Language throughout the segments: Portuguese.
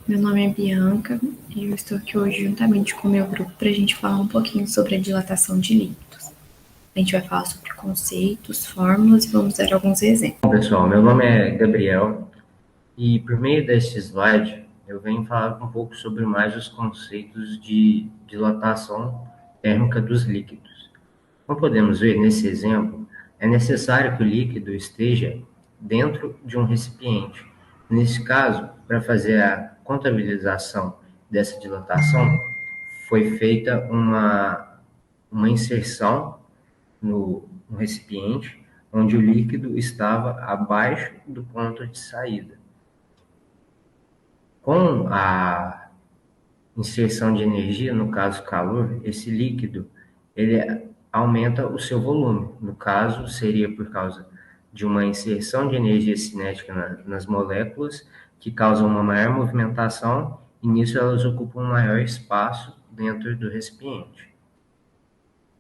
Meu nome é Bianca e eu estou aqui hoje juntamente com o meu grupo para a gente falar um pouquinho sobre a dilatação de líquidos. A gente vai falar sobre conceitos, fórmulas e vamos dar alguns exemplos. Bom, pessoal, meu nome é Gabriel e por meio deste slide eu venho falar um pouco sobre mais os conceitos de dilatação térmica dos líquidos. Como podemos ver nesse exemplo, é necessário que o líquido esteja dentro de um recipiente. Nesse caso, para fazer a contabilização dessa dilatação, foi feita uma inserção no recipiente, onde o líquido estava abaixo do ponto de saída. Com a inserção de energia, no caso calor, esse líquido ele aumenta o seu volume. No caso, seria por causa de uma inserção de energia cinética nas moléculas, que causam uma maior movimentação, e nisso elas ocupam um maior espaço dentro do recipiente,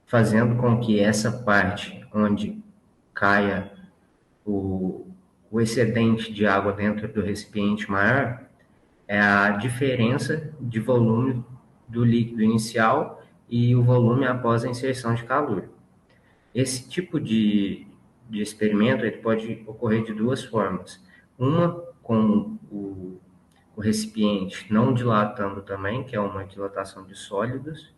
fazendo com que essa parte onde caia o, o excedente de água dentro do recipiente maior é a diferença de volume do líquido inicial e o volume após a inserção de calor. Esse tipo de experimento ele pode ocorrer de duas formas. Uma com o recipiente não dilatando também, que é uma dilatação de sólidos,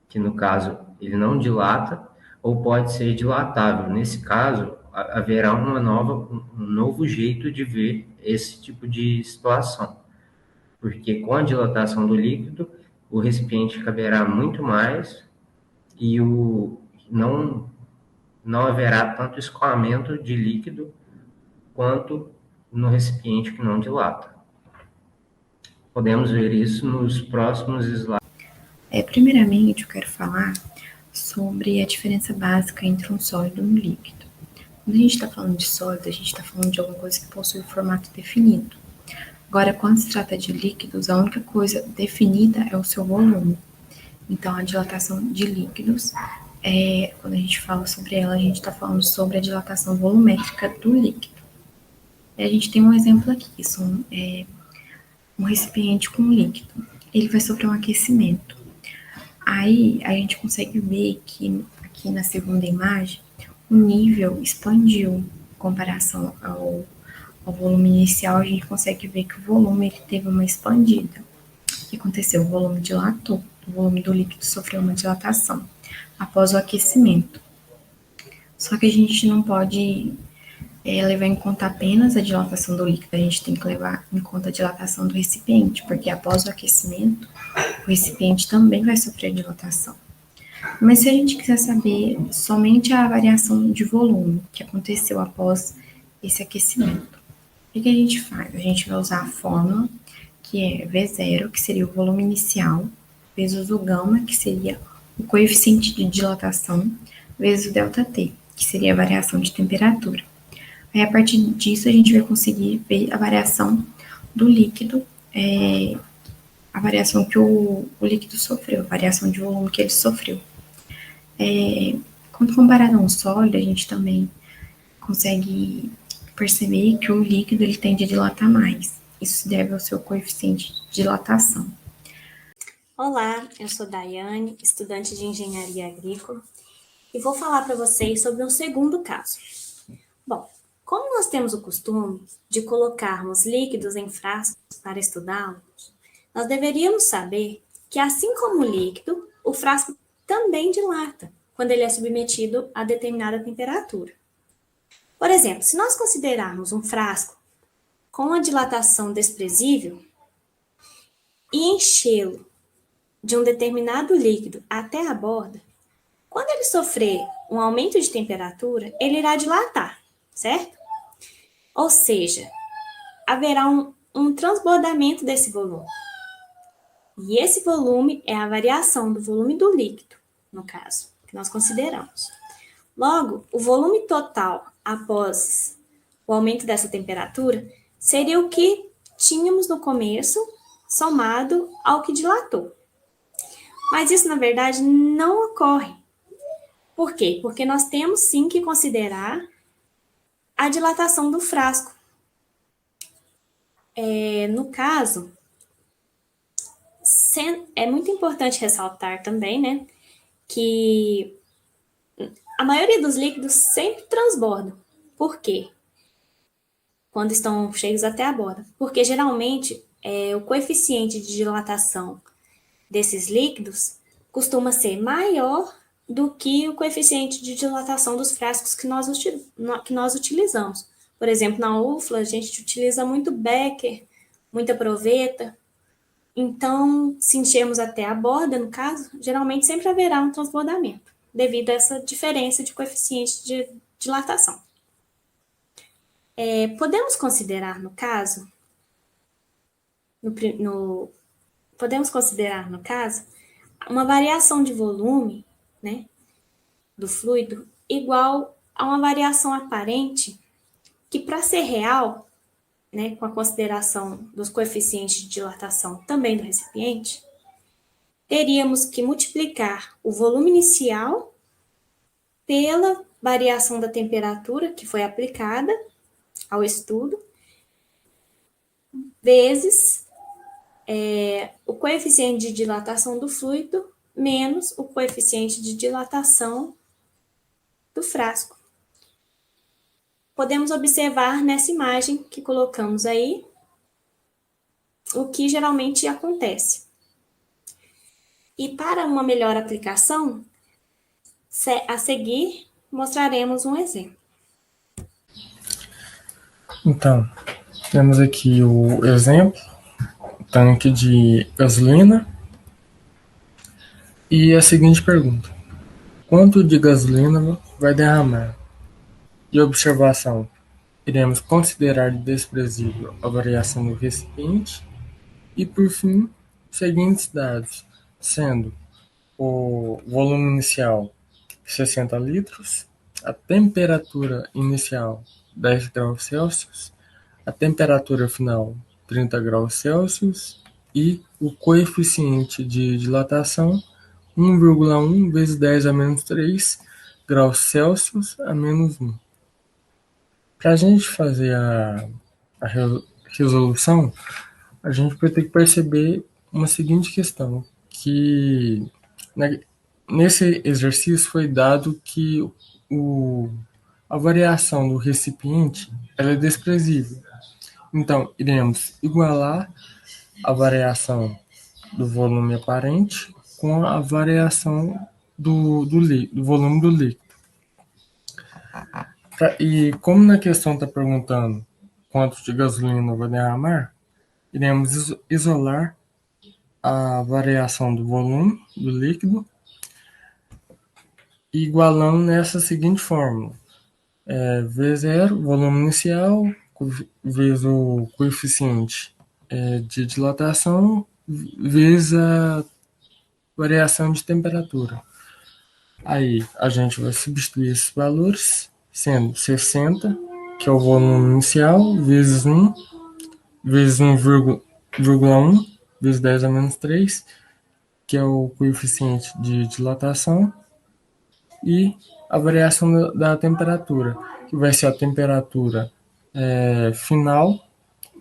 que no caso ele não dilata, ou pode ser dilatável. Nesse caso, haverá um novo jeito de ver esse tipo de situação, porque com a dilatação do líquido, o recipiente caberá muito mais e não, não haverá tanto escoamento de líquido quanto no recipiente que não dilata. Podemos ver isso nos próximos slides. Primeiramente, eu quero falar sobre a diferença básica entre um sólido e um líquido. Quando a gente está falando de sólido, a gente está falando de alguma coisa que possui formato definido. Agora, quando se trata de líquidos, a única coisa definida é o seu volume. Então, a dilatação de líquidos, quando a gente fala sobre ela, a gente está falando sobre a dilatação volumétrica do líquido. E a gente tem um exemplo aqui, um recipiente com líquido. Ele vai sofrer um aquecimento. Aí a gente consegue ver que aqui na segunda imagem o nível expandiu em comparação ao volume inicial. A gente consegue ver que o volume ele teve uma expandida. O que aconteceu? O volume dilatou, o volume do líquido sofreu uma dilatação após o aquecimento. Só que a gente não pode levar em conta apenas a dilatação do líquido, a gente tem que levar em conta a dilatação do recipiente, porque após o aquecimento, o recipiente também vai sofrer dilatação. Mas se a gente quiser saber somente a variação de volume que aconteceu após esse aquecimento, o que a gente faz? A gente vai usar a fórmula, que é V0, que seria o volume inicial, vezes o gama, que seria o coeficiente de dilatação, vezes o ΔT, que seria a variação de temperatura. Aí, a partir disso, a gente vai conseguir ver a variação do líquido, a variação que o líquido sofreu, a variação de volume que ele sofreu. Quando comparado a um sólido, a gente também consegue perceber que o líquido ele tende a dilatar mais. Isso se deve ao seu coeficiente de dilatação. Olá, eu sou Daiane, estudante de Engenharia Agrícola, e vou falar para vocês sobre um segundo caso. Bom, como nós temos o costume de colocarmos líquidos em frascos para estudá-los, nós deveríamos saber que, assim como o líquido, o frasco também dilata quando ele é submetido a determinada temperatura. Por exemplo, se nós considerarmos um frasco com a dilatação desprezível e enchê-lo de um determinado líquido até a borda, quando ele sofrer um aumento de temperatura, ele irá dilatar, certo? Ou seja, haverá um transbordamento desse volume. E esse volume é a variação do volume do líquido, no caso, que nós consideramos. Logo, o volume total após o aumento dessa temperatura seria o que tínhamos no começo, somado ao que dilatou. Mas isso, na verdade, não ocorre. Por quê? Porque nós temos sim que considerar a dilatação do frasco. No caso, É muito importante ressaltar também, né, que a maioria dos líquidos sempre transbordam. Por quê? Quando estão cheios até a borda. Porque geralmente o coeficiente de dilatação desses líquidos costuma ser maior do que o coeficiente de dilatação dos frascos que nós utilizamos. Por exemplo, na UFLA, a gente utiliza muito Becker, muita proveta. Então, se enchermos até a borda, no caso, geralmente sempre haverá um transbordamento, devido a essa diferença de coeficiente de dilatação. Podemos considerar, no caso, uma variação de volume, né, do fluido igual a uma variação aparente que, para ser real, né, com a consideração dos coeficientes de dilatação também do recipiente, teríamos que multiplicar o volume inicial pela variação da temperatura que foi aplicada ao estudo, vezes o coeficiente de dilatação do fluido menos o coeficiente de dilatação do frasco. Podemos observar nessa imagem que colocamos aí o que geralmente acontece. E para uma melhor aplicação, a seguir mostraremos um exemplo. Então, temos aqui o exemplo, tanque de gasolina, e a seguinte pergunta: quanto de gasolina vai derramar? De observação, iremos considerar desprezível a variação do recipiente e, por fim, os seguintes dados, sendo o volume inicial 60 litros, a temperatura inicial 10 graus Celsius, a temperatura final 30 graus Celsius e o coeficiente de dilatação 1,1 vezes 10 a menos 3 graus Celsius a menos 1. Para a gente fazer a resolução, a gente vai ter que perceber uma seguinte questão, que nesse exercício foi dado que a variação do recipiente ela é desprezível. Então, iremos igualar a variação do volume aparente com a variação do volume do líquido. E como na questão está perguntando quanto de gasolina vai derramar, iremos isolar a variação do volume do líquido, igualando nessa seguinte fórmula: V0, volume inicial, vezes o coeficiente de dilatação, vezes a variação de temperatura. Aí a gente vai substituir esses valores, sendo 60, que é o volume inicial, vezes 1, vezes 1,1, vezes 10 a menos 3, que é o coeficiente de dilatação, e a variação da temperatura, que vai ser a temperatura final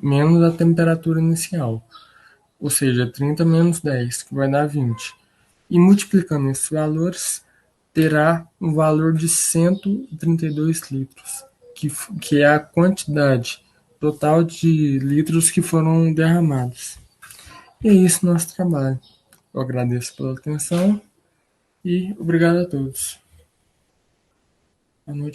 menos a temperatura inicial, ou seja, 30 menos 10, que vai dar 20. E multiplicando esses valores, terá um valor de 132 litros, que é a quantidade total de litros que foram derramados. E é isso nosso trabalho. Eu agradeço pela atenção e obrigado a todos. Boa noite.